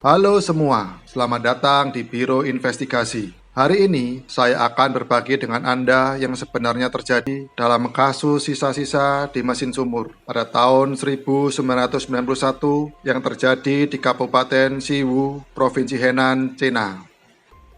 Halo semua, selamat datang di Biro Investigasi. Hari ini saya akan berbagi dengan Anda yang sebenarnya terjadi dalam kasus sisa-sisa di mesin sumur pada tahun 1991 yang terjadi di Kabupaten Siwu, Provinsi Henan, China.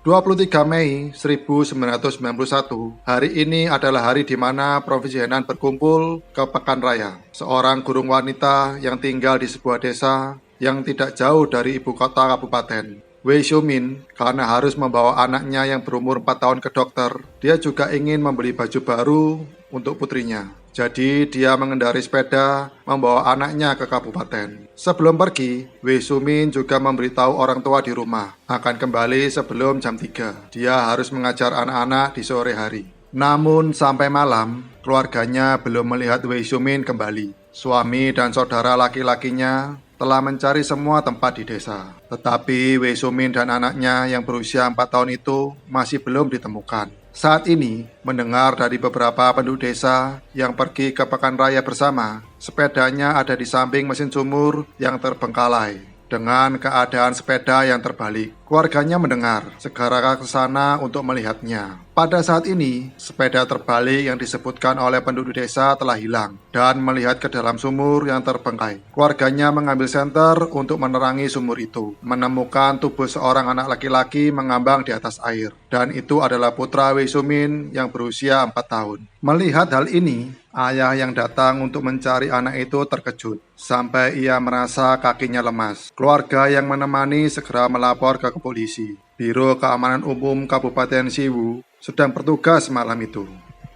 23 Mei 1991, hari ini adalah hari di mana Provinsi Henan berkumpul ke Pekan Raya. Seorang gurung wanita yang tinggal di sebuah desa yang tidak jauh dari ibu kota kabupaten. Wei Xiumin, karena harus membawa anaknya yang berumur 4 tahun ke dokter, dia juga ingin membeli baju baru untuk putrinya. Jadi dia mengendarai sepeda membawa anaknya ke kabupaten. Sebelum pergi, Wei Xiumin juga memberitahu orang tua di rumah akan kembali sebelum jam 3. Dia harus mengajar anak-anak di sore hari. Namun sampai malam, keluarganya belum melihat Wei Xiumin kembali. Suami dan saudara laki-lakinya telah mencari semua tempat di desa. Tetapi Wei Xiumin dan anaknya yang berusia 4 tahun itu masih belum ditemukan. Saat ini, mendengar dari beberapa penduduk desa yang pergi ke Pekan Raya bersama, sepedanya ada di samping mesin sumur yang terbengkalai dengan keadaan sepeda yang terbalik. Keluarganya mendengar, segera ke sana untuk melihatnya. Pada saat ini, sepeda terbalik yang disebutkan oleh penduduk desa telah hilang dan melihat ke dalam sumur yang terbengkalai. Keluarganya mengambil senter untuk menerangi sumur itu, menemukan tubuh seorang anak laki-laki mengambang di atas air, dan itu adalah putra Wei Xiumin yang berusia 4 tahun. Melihat hal ini, ayah yang datang untuk mencari anak itu terkejut sampai ia merasa kakinya lemas. Keluarga yang menemani segera melapor ke polisi. Biro Keamanan Umum Kabupaten Siwu sedang bertugas malam itu.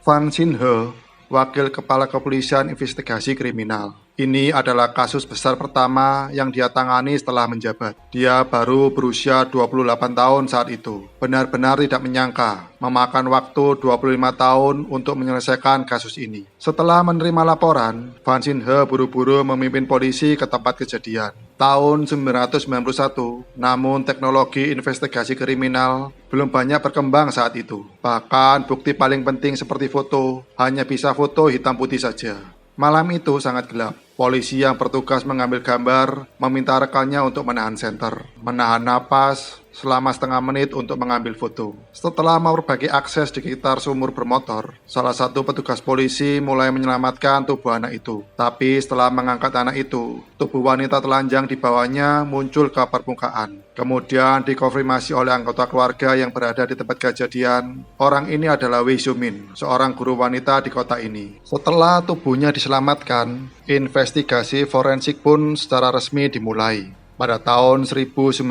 Fan Xin He, Wakil Kepala Kepolisian Investigasi Kriminal. Ini adalah kasus besar pertama yang dia tangani setelah menjabat. Dia baru berusia 28 tahun saat itu. Benar-benar tidak menyangka memakan waktu 25 tahun untuk menyelesaikan kasus ini. Setelah menerima laporan, Fan Xin He buru-buru memimpin polisi ke tempat kejadian. Tahun 1991, namun teknologi investigasi kriminal belum banyak berkembang saat itu. Bahkan bukti paling penting seperti foto hanya bisa foto hitam putih saja. Malam itu sangat gelap. Polisi yang bertugas mengambil gambar meminta rekannya untuk menahan senter, menahan napas selama setengah menit untuk mengambil foto. Setelah berbagi akses di sekitar sumur bermotor, salah satu petugas polisi mulai menyelamatkan tubuh anak itu. Tapi setelah mengangkat anak itu, tubuh wanita telanjang di bawahnya muncul ke permukaan. Kemudian dikonfirmasi oleh anggota keluarga yang berada di tempat kejadian, orang ini adalah Wei Xiumin, seorang guru wanita di kota ini. Setelah tubuhnya diselamatkan, investigasi forensik pun secara resmi dimulai. Pada tahun 1991,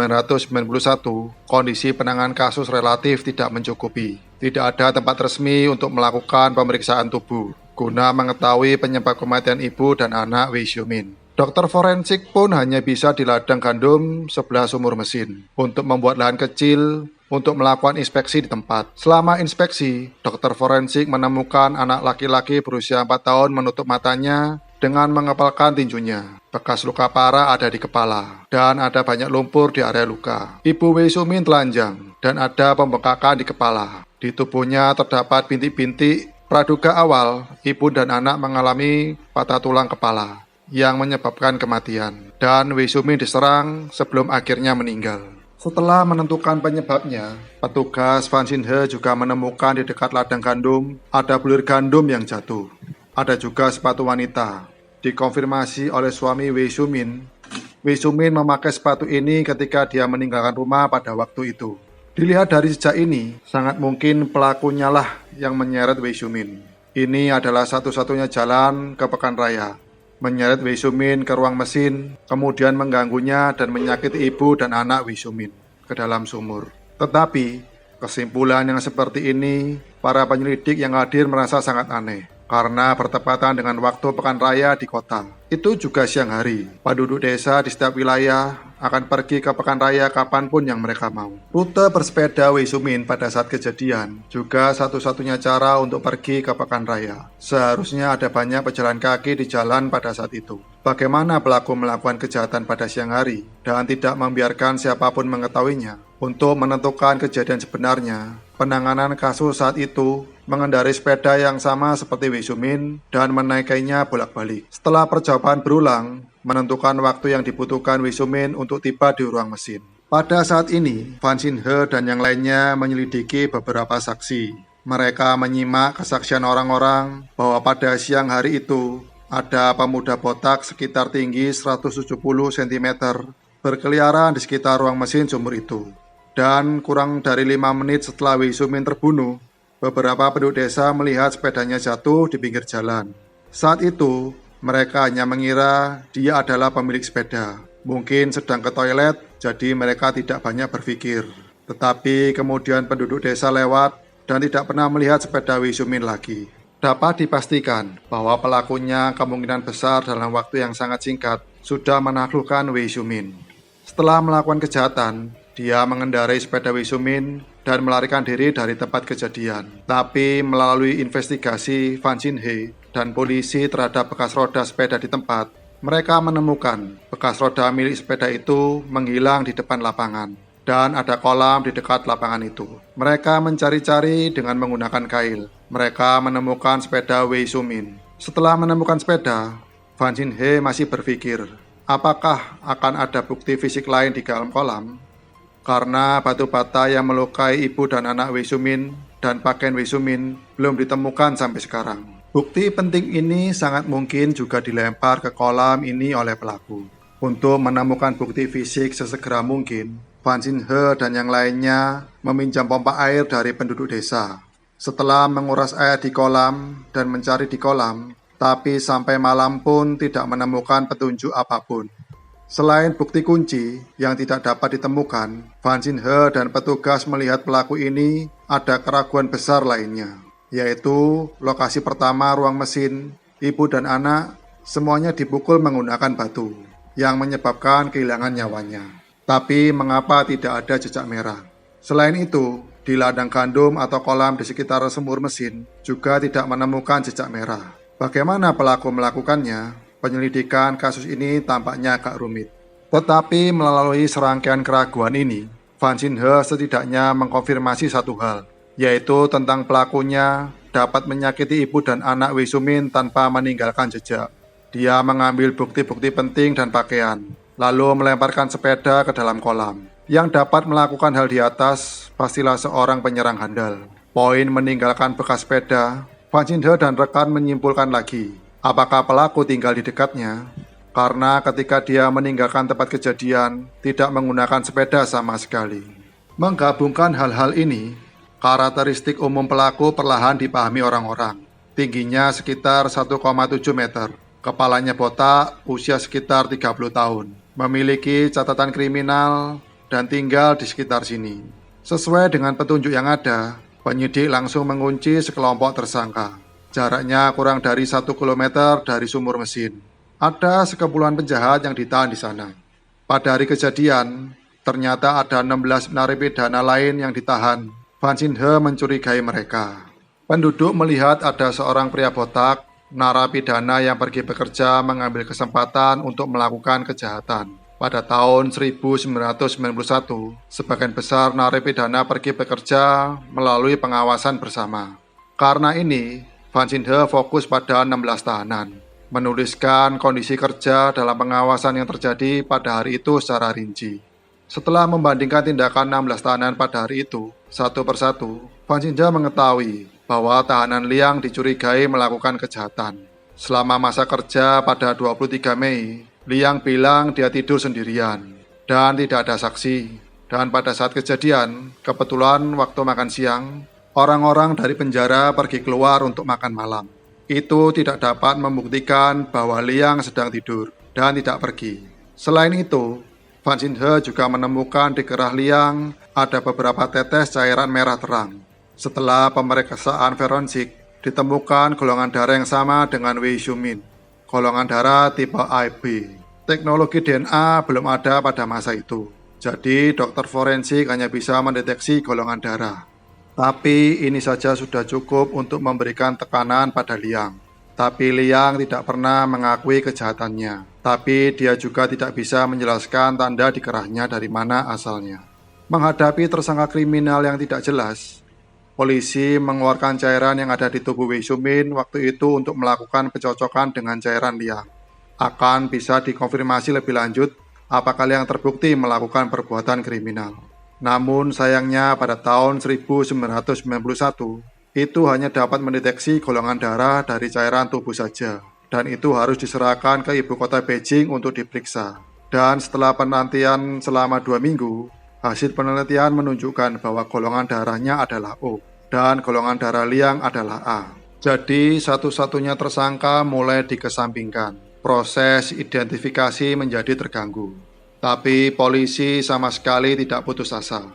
kondisi penanganan kasus relatif tidak mencukupi. Tidak ada tempat resmi untuk melakukan pemeriksaan tubuh guna mengetahui penyebab kematian ibu dan anak Wei Xiumin. Dokter forensik pun hanya bisa di ladang gandum sebelah sumur mesin untuk membuat lahan kecil untuk melakukan inspeksi di tempat. Selama inspeksi, dokter forensik menemukan anak laki-laki berusia 4 tahun menutup matanya dengan mengepalkan tinjunya. Bekas luka parah ada di kepala, dan ada banyak lumpur di area luka. Ibu Wei Xiumin telanjang, dan ada pembengkakan di kepala. Di tubuhnya terdapat bintik-bintik. Praduga awal, ibu dan anak mengalami patah tulang kepala yang menyebabkan kematian, dan Wei Xiumin diserang sebelum akhirnya meninggal. Setelah menentukan penyebabnya, petugas Fan Xin He juga menemukan di dekat ladang gandum ada bulir gandum yang jatuh. Ada juga sepatu wanita. Dikonfirmasi oleh suami Wei Xiumin, Wei Xiumin memakai sepatu ini ketika dia meninggalkan rumah pada waktu itu. Dilihat dari jejak ini, sangat mungkin pelakunya lah yang menyeret Wei Xiumin. Ini adalah satu-satunya jalan ke Pekan Raya. Menyeret Wei Xiumin ke ruang mesin, kemudian mengganggunya dan menyakiti ibu dan anak Wei Xiumin ke dalam sumur. Tetapi, kesimpulan yang seperti ini, para penyelidik yang hadir merasa sangat aneh. Karena bertepatan dengan waktu Pekan Raya di kota. Itu juga siang hari. Penduduk desa di setiap wilayah akan pergi ke Pekan Raya kapanpun yang mereka mau. Rute bersepeda Wei Xiumin pada saat kejadian juga satu-satunya cara untuk pergi ke Pekan Raya. Seharusnya ada banyak pejalan kaki di jalan pada saat itu. Bagaimana pelaku melakukan kejahatan pada siang hari dan tidak membiarkan siapapun mengetahuinya? Untuk menentukan kejadian sebenarnya, penanganan kasus saat itu mengendarai sepeda yang sama seperti Wei Xiumin dan menaikinya bolak-balik. Setelah percobaan berulang, menentukan waktu yang dibutuhkan Wei Sumin untuk tiba di ruang mesin. Pada saat ini, Fan Xin-he dan yang lainnya menyelidiki beberapa saksi. Mereka menyimak kesaksian orang-orang bahwa pada siang hari itu ada pemuda botak sekitar tinggi 170 cm berkeliaran di sekitar ruang mesin sumur itu. Dan kurang dari 5 menit setelah Wei Sumin terbunuh, beberapa penduduk desa melihat sepedanya jatuh di pinggir jalan. Saat itu, mereka hanya mengira dia adalah pemilik sepeda. Mungkin sedang ke toilet, jadi mereka tidak banyak berpikir. Tetapi kemudian penduduk desa lewat dan tidak pernah melihat sepeda Wei Sumin lagi. Dapat dipastikan bahwa pelakunya kemungkinan besar dalam waktu yang sangat singkat sudah menaklukkan Wei Sumin. Setelah melakukan kejahatan, dia mengendarai sepeda Wei Sumin dan melarikan diri dari tempat kejadian. Tapi melalui investigasi Fan Xin-he dan polisi terhadap bekas roda sepeda di tempat, mereka menemukan bekas roda milik sepeda itu menghilang di depan lapangan. Dan ada kolam di dekat lapangan itu. Mereka mencari-cari dengan menggunakan kail. Mereka menemukan sepeda Wei Sumin. Setelah menemukan sepeda, Fan Xin-he masih berpikir, apakah akan ada bukti fisik lain di dalam kolam? Karena batu bata yang melukai ibu dan anak Wei Sumin dan pakaian Wei Sumin belum ditemukan sampai sekarang. Bukti penting ini sangat mungkin juga dilempar ke kolam ini oleh pelaku. Untuk menemukan bukti fisik sesegera mungkin, Fan Xin-he dan yang lainnya meminjam pompa air dari penduduk desa. Setelah menguras air di kolam dan mencari di kolam, tapi sampai malam pun tidak menemukan petunjuk apapun. Selain bukti kunci yang tidak dapat ditemukan, Fan Xin-he dan petugas melihat pelaku ini ada keraguan besar lainnya, yaitu lokasi pertama ruang mesin, ibu dan anak, semuanya dipukul menggunakan batu, yang menyebabkan kehilangan nyawanya. Tapi mengapa tidak ada jejak merah? Selain itu, di ladang gandum atau kolam di sekitar sumur mesin juga tidak menemukan jejak merah. Bagaimana pelaku melakukannya? Penyelidikan kasus ini tampaknya agak rumit. Tetapi melalui serangkaian keraguan ini, Fan Xin-he setidaknya mengkonfirmasi satu hal, yaitu tentang pelakunya dapat menyakiti ibu dan anak Wei Sumin tanpa meninggalkan jejak. Dia mengambil bukti-bukti penting dan pakaian, lalu melemparkan sepeda ke dalam kolam. Yang dapat melakukan hal di atas pastilah seorang penyerang handal. Poin meninggalkan bekas sepeda, Fan Xin-he dan rekan menyimpulkan lagi, apakah pelaku tinggal di dekatnya? Karena ketika dia meninggalkan tempat kejadian, tidak menggunakan sepeda sama sekali. Menggabungkan hal-hal ini, karakteristik umum pelaku perlahan dipahami orang-orang. Tingginya sekitar 1,7 meter, kepalanya botak, usia sekitar 30 tahun, memiliki catatan kriminal, dan tinggal di sekitar sini. Sesuai dengan petunjuk yang ada, penyidik langsung mengunci sekelompok tersangka. Jaraknya kurang dari 1 km dari sumur mesin. Ada sekumpulan penjahat yang ditahan di sana. Pada hari kejadian, ternyata ada 16 narapidana lain yang ditahan. Fan Xin-he mencurigai mereka. Penduduk melihat ada seorang pria botak, narapidana yang pergi bekerja mengambil kesempatan untuk melakukan kejahatan. Pada tahun 1991, sebagian besar narapidana pergi bekerja melalui pengawasan bersama. Karena ini, Fan Xin-he fokus pada 16 tahanan, menuliskan kondisi kerja dalam pengawasan yang terjadi pada hari itu secara rinci. Setelah membandingkan tindakan 16 tahanan pada hari itu, satu persatu, Fan Xin-he mengetahui bahwa tahanan Liang dicurigai melakukan kejahatan. Selama masa kerja pada 23 Mei, Liang bilang dia tidur sendirian dan tidak ada saksi. Dan pada saat kejadian, kebetulan waktu makan siang, orang-orang dari penjara pergi keluar untuk makan malam. Itu tidak dapat membuktikan bahwa Liang sedang tidur dan tidak pergi. Selain itu, Fan Xin-he juga menemukan di kerah Liang ada beberapa tetes cairan merah terang. Setelah pemeriksaan forensik, ditemukan golongan darah yang sama dengan Wei Sumin, golongan darah tipe AB. Teknologi DNA belum ada pada masa itu, jadi dokter forensik hanya bisa mendeteksi golongan darah. Tapi ini saja sudah cukup untuk memberikan tekanan pada Liang. Tapi Liang tidak pernah mengakui kejahatannya. Tapi dia juga tidak bisa menjelaskan tanda di kerahnya dari mana asalnya. Menghadapi tersangka kriminal yang tidak jelas, polisi mengeluarkan cairan yang ada di tubuh Wei Sumin waktu itu untuk melakukan pencocokan dengan cairan Liang. akan bisa dikonfirmasi lebih lanjut apakah yang terbukti melakukan perbuatan kriminal. Namun sayangnya pada tahun 1991, itu hanya dapat mendeteksi golongan darah dari cairan tubuh saja, dan itu harus diserahkan ke ibu kota Beijing untuk diperiksa. Dan setelah penantian selama 2 minggu, hasil penelitian menunjukkan bahwa golongan darahnya adalah O, dan golongan darah Liang adalah A. Jadi satu-satunya tersangka mulai dikesampingkan. Proses identifikasi menjadi terganggu. Tapi polisi sama sekali tidak putus asa.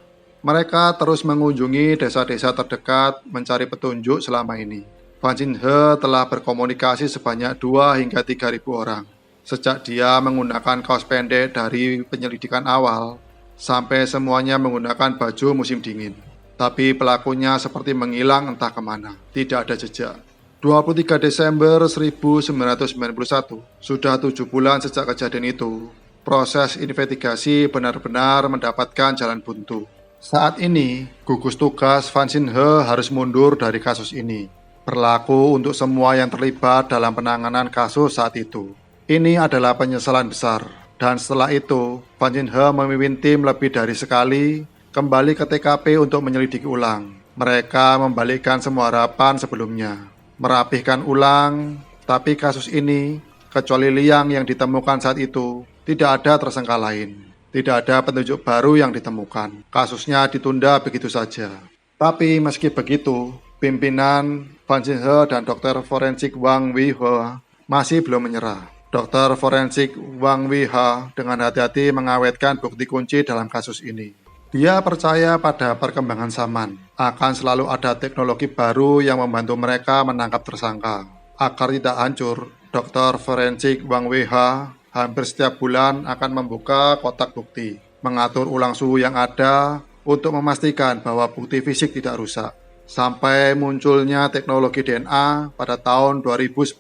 Mereka terus mengunjungi desa-desa terdekat mencari petunjuk selama ini. Fan Jin-he telah berkomunikasi sebanyak 2 hingga 3.000 orang. Sejak dia menggunakan kaos pendek dari penyelidikan awal, sampai semuanya menggunakan baju musim dingin. Tapi pelakunya seperti menghilang entah kemana, tidak ada jejak. 23 Desember 1991, sudah 7 bulan sejak kejadian itu, proses investigasi benar-benar mendapatkan jalan buntu. Saat ini, gugus tugas Fan Jin-he harus mundur dari kasus ini. Berlaku untuk semua yang terlibat dalam penanganan kasus saat itu. Ini adalah penyesalan besar. Dan setelah itu, Fan Jin-he memimpin tim lebih dari sekali kembali ke TKP untuk menyelidiki ulang. Mereka membalikkan semua harapan sebelumnya, merapihkan ulang, tapi kasus ini, kecuali Liang yang ditemukan saat itu, tidak ada tersangka lain. Tidak ada petunjuk baru yang ditemukan. Kasusnya ditunda begitu saja. Tapi meski begitu, pimpinan Fan Jin-he dan dokter forensik Wang Weihe masih belum menyerah. Dokter forensik Wang Weihe dengan hati-hati mengawetkan bukti kunci dalam kasus ini. Dia percaya pada perkembangan zaman, akan selalu ada teknologi baru yang membantu mereka menangkap tersangka. Agar tidak hancur, dokter forensik Wang Weihe hampir setiap bulan akan membuka kotak bukti, mengatur ulang suhu yang ada untuk memastikan bahwa bukti fisik tidak rusak. Sampai munculnya teknologi DNA pada tahun 2010,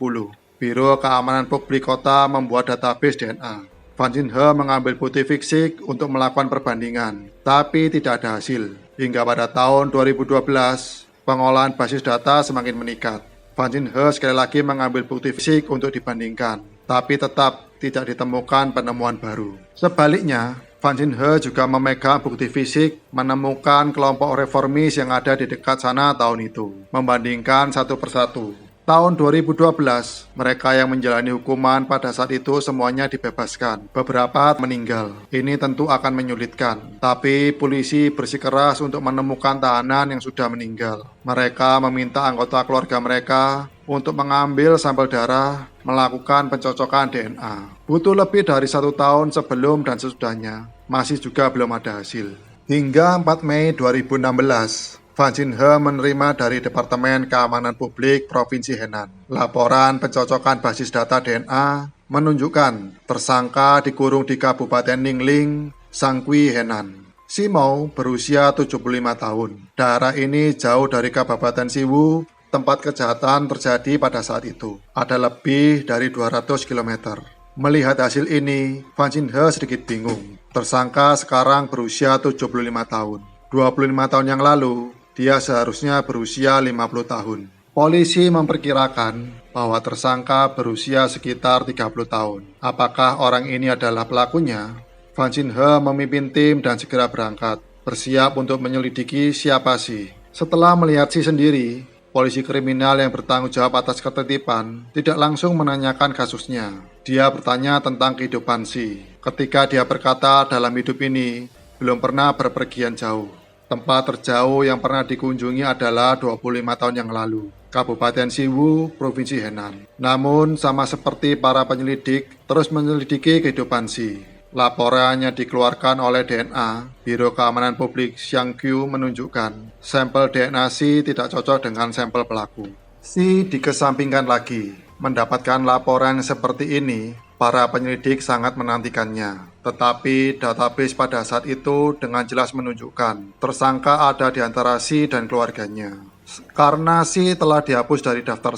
Biro Keamanan Publik Kota membuat database DNA. Fan Jin-he mengambil bukti fisik untuk melakukan perbandingan, tapi tidak ada hasil. Hingga pada tahun 2012, pengolahan basis data semakin meningkat. Fan Jin-he sekali lagi mengambil bukti fisik untuk dibandingkan, tapi tetap tidak ditemukan penemuan baru. Sebaliknya, Fan Jin-he juga memegang bukti fisik menemukan kelompok reformis yang ada di dekat sana tahun itu, membandingkan satu persatu. Tahun 2012, mereka yang menjalani hukuman pada saat itu semuanya dibebaskan. Beberapa meninggal. Ini tentu akan menyulitkan. Tapi polisi bersikeras untuk menemukan tahanan yang sudah meninggal. Mereka meminta anggota keluarga mereka untuk mengambil sampel darah, melakukan pencocokan DNA. Butuh lebih dari 1 tahun sebelum dan sesudahnya. Masih juga belum ada hasil. Hingga 4 Mei 2016, Fan Jin-he menerima dari Departemen Keamanan Publik Provinsi Henan laporan pencocokan basis data DNA menunjukkan tersangka dikurung di Kabupaten Ningling, Sangqui, Henan. Si Mou berusia 75 tahun. Daerah ini jauh dari Kabupaten Siwu, tempat kejahatan terjadi pada saat itu. Ada lebih dari 200 km. Melihat hasil ini, Fan Jin-he sedikit bingung. Tersangka sekarang berusia 75 tahun. 25 tahun yang lalu, dia seharusnya berusia 50 tahun. Polisi memperkirakan bahwa tersangka berusia sekitar 30 tahun. Apakah orang ini adalah pelakunya? Fan Jin-he memimpin tim dan segera berangkat, bersiap untuk menyelidiki siapa sih. Setelah melihat Si sendiri, polisi kriminal yang bertanggung jawab atas ketertiban tidak langsung menanyakan kasusnya. Dia bertanya tentang kehidupan Si. Ketika dia berkata dalam hidup ini belum pernah berpergian jauh. Tempat terjauh yang pernah dikunjungi adalah 25 tahun yang lalu, Kabupaten Siwu, Provinsi Henan. Namun, sama seperti para penyelidik, terus menyelidiki kehidupan Si. Laporannya dikeluarkan oleh DNA, Biro Keamanan Publik Xiangqiu menunjukkan sampel DNA Si tidak cocok dengan sampel pelaku. Si dikesampingkan lagi. Mendapatkan laporan seperti ini, para penyelidik sangat menantikannya. Tetapi database pada saat itu dengan jelas menunjukkan tersangka ada di antara Si dan keluarganya. Karena Si telah dihapus dari daftar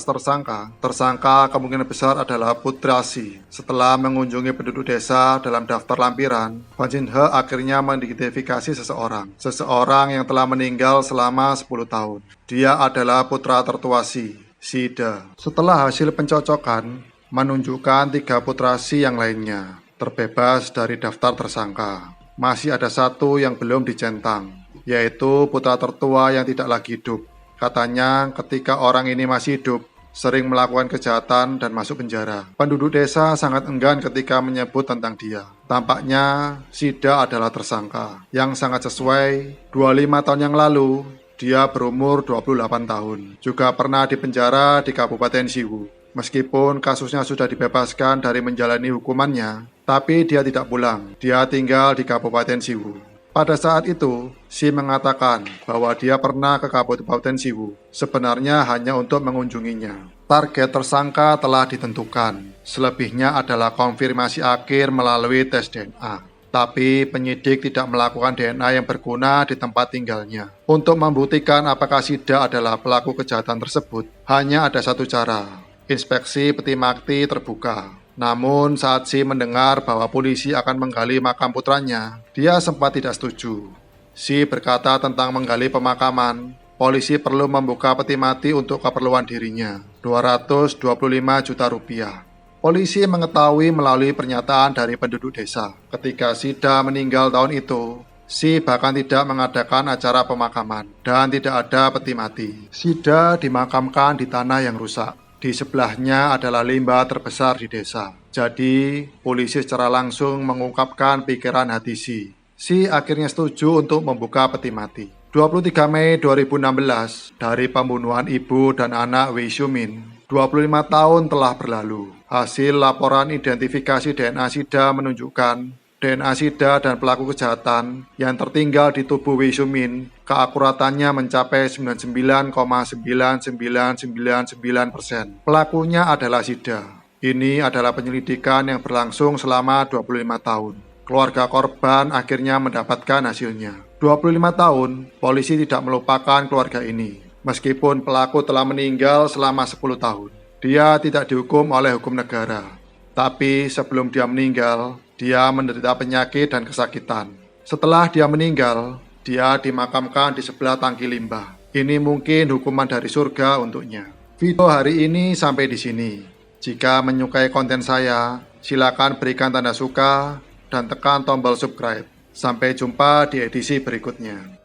tersangka kemungkinan besar adalah putra Si. Setelah mengunjungi penduduk desa dalam daftar lampiran, Fan Jin-he akhirnya mengidentifikasi seseorang yang telah meninggal selama 10 tahun. Dia adalah putra tertua Si, Si De. Setelah hasil pencocokan, menunjukkan 3 putra Si yang lainnya terbebas dari daftar tersangka. Masih ada satu yang belum dicentang, yaitu putra tertua yang tidak lagi hidup. Katanya ketika orang ini masih hidup, sering melakukan kejahatan dan masuk penjara. Penduduk desa sangat enggan ketika menyebut tentang dia. Tampaknya Sida adalah tersangka yang sangat sesuai. 25 tahun yang lalu, dia berumur 28 tahun. Juga pernah dipenjara di Kabupaten Siwu. Meskipun kasusnya sudah dibebaskan dari menjalani hukumannya, tapi dia tidak pulang. Dia tinggal di Kabupaten Siwu. Pada saat itu, Si mengatakan bahwa dia pernah ke Kabupaten Siwu, sebenarnya hanya untuk mengunjunginya. Target tersangka telah ditentukan, selebihnya adalah konfirmasi akhir melalui tes DNA. Tapi penyidik tidak melakukan DNA yang berguna di tempat tinggalnya. Untuk membuktikan apakah Sida adalah pelaku kejahatan tersebut, hanya ada satu cara, inspeksi peti mati terbuka. Namun saat Si mendengar bahwa polisi akan menggali makam putranya, dia sempat tidak setuju. Si berkata tentang menggali pemakaman, polisi perlu membuka peti mati untuk keperluan dirinya, 225 juta rupiah. Polisi mengetahui melalui pernyataan dari penduduk desa. Ketika Sida meninggal tahun itu, Si bahkan tidak mengadakan acara pemakaman dan tidak ada peti mati. Sida dimakamkan di tanah yang rusak. Di sebelahnya adalah limbah terbesar di desa. Jadi, polisi secara langsung mengungkapkan pikiran hati Si. Si akhirnya setuju untuk membuka peti mati. 23 Mei 2016, dari pembunuhan ibu dan anak Wei Xiumin, 25 tahun telah berlalu. Hasil laporan identifikasi DNA Sida menunjukkan DNA Sida dan pelaku kejahatan yang tertinggal di tubuh Wei Xiumin keakuratannya mencapai 99,9999%. Pelakunya adalah Sida. Ini adalah penyelidikan yang berlangsung selama 25 tahun. Keluarga korban akhirnya mendapatkan hasilnya. 25 tahun, polisi tidak melupakan keluarga ini. Meskipun pelaku telah meninggal selama 10 tahun. Dia tidak dihukum oleh hukum negara. Tapi sebelum dia meninggal, dia menderita penyakit dan kesakitan. Setelah dia meninggal, dia dimakamkan di sebelah tangki limbah. Ini mungkin hukuman dari surga untuknya. Video hari ini sampai di sini. Jika menyukai konten saya, silakan berikan tanda suka dan tekan tombol subscribe. Sampai jumpa di edisi berikutnya.